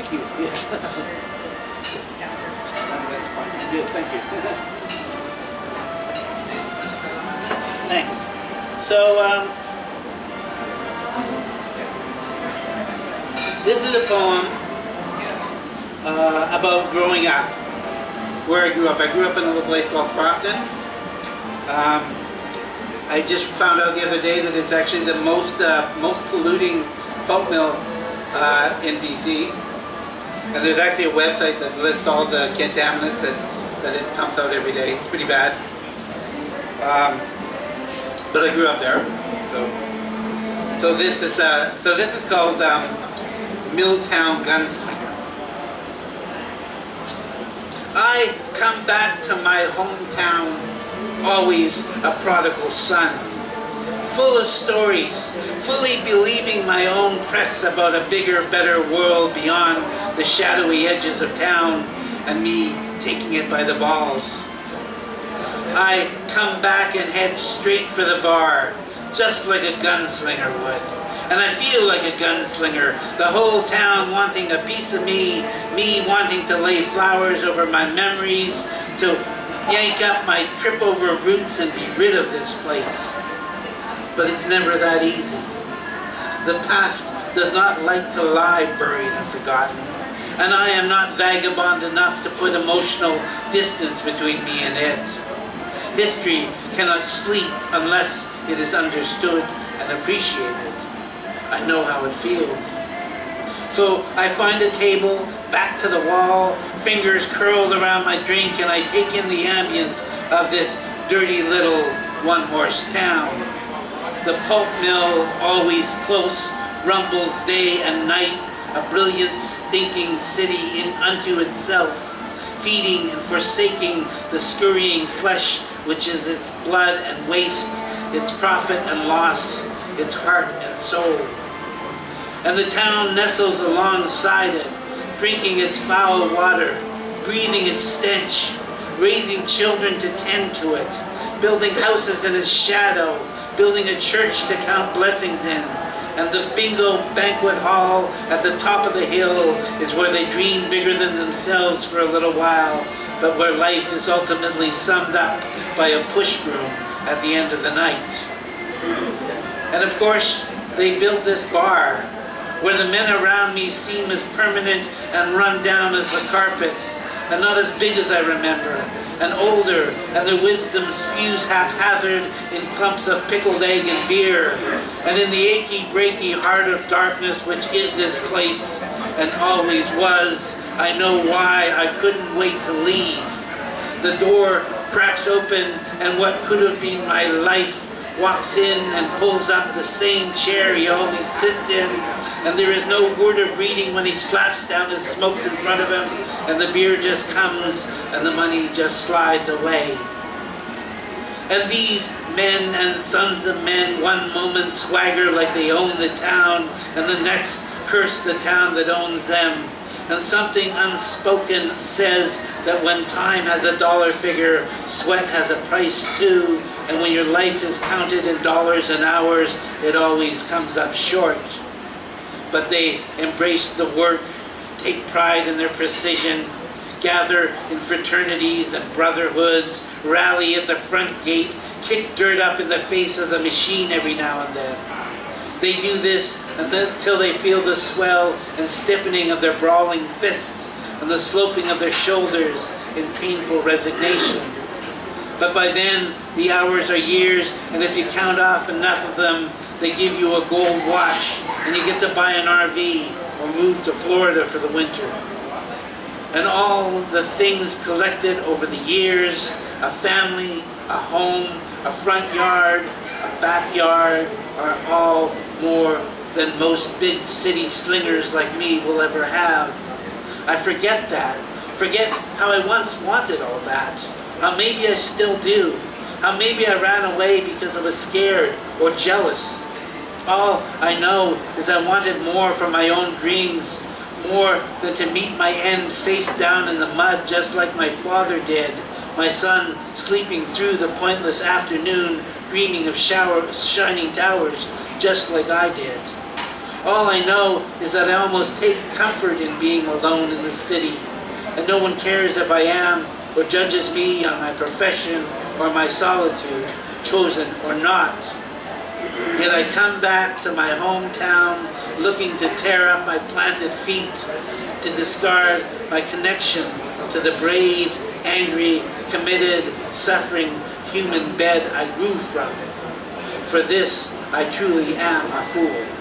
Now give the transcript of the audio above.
Thank you. Yeah. That's fine. Good, thank you. Thanks. So, this is a poem about growing up, where I grew up. I grew up in a little place called Crofton. I just found out the other day that it's actually the most polluting pulp mill in BC. And there's actually a website that lists all the contaminants that it pumps out every day. It's pretty bad. But I grew up there. So this is called Milltown Gunslinger. I come back to my hometown, always a prodigal son, full of stories, fully believing my own press about a bigger, better world beyond the shadowy edges of town, and me taking it by the balls. I come back and head straight for the bar, just like a gunslinger would. And I feel like a gunslinger, the whole town wanting a piece of me, me wanting to lay flowers over my memories, to yank up my trip over roots and be rid of this place. But it's never that easy. The past does not like to lie buried and forgotten, and I am not vagabond enough to put emotional distance between me and it. History cannot sleep unless it is understood and appreciated. I know how it feels. So I find a table, back to the wall, fingers curled around my drink, and I take in the ambience of this dirty little one-horse town. The pulp mill, always close, rumbles day and night, a brilliant, stinking city unto itself, feeding and forsaking the scurrying flesh, which is its blood and waste, its profit and loss, its heart and soul. And the town nestles alongside it, drinking its foul water, breathing its stench, raising children to tend to it, building houses in its shadow, building a church to count blessings in, and the bingo banquet hall at the top of the hill is where they dream bigger than themselves for a little while, but where life is ultimately summed up by a push broom at the end of the night. And of course, they built this bar, where the men around me seem as permanent and run down as the carpet, and not as big as I remember, and older, and their wisdom spews haphazard in clumps of pickled egg and beer, and in the achy, breaky heart of darkness which is this place, and always was, I know why I couldn't wait to leave. The door cracks open, and what could have been my life walks in and pulls up the same chair he always sits in, and there is no word of greeting when he slaps down his smokes in front of him, and the beer just comes and the money just slides away. And these men and sons of men one moment swagger like they own the town, and the next curse the town that owns them. And something unspoken says that when time has a dollar figure, sweat has a price too, and when your life is counted in dollars and hours, it always comes up short. But they embrace the work, take pride in their precision, gather in fraternities and brotherhoods, rally at the front gate, kick dirt up in the face of the machine every now and then. They do this until they feel the swell and stiffening of their brawling fists and the sloping of their shoulders in painful resignation. But by then, the hours are years, and if you count off enough of them, they give you a gold watch, and you get to buy an RV or move to Florida for the winter. And all the things collected over the years, a family, a home, a front yard, a backyard, are all more than most big city slingers like me will ever have. I forget that. Forget how I once wanted all that. How maybe I still do. How maybe I ran away because I was scared or jealous. All I know is I wanted more from my own dreams, more than to meet my end face down in the mud just like my father did, my son sleeping through the pointless afternoon, dreaming of shining towers just like I did. All I know is that I almost take comfort in being alone in the city, and no one cares if I am or judges me on my profession or my solitude, chosen or not. Yet I come back to my hometown looking to tear up my planted feet, to discard my connection to the brave, angry, committed, suffering human bed I grew from. For this, I truly am a fool.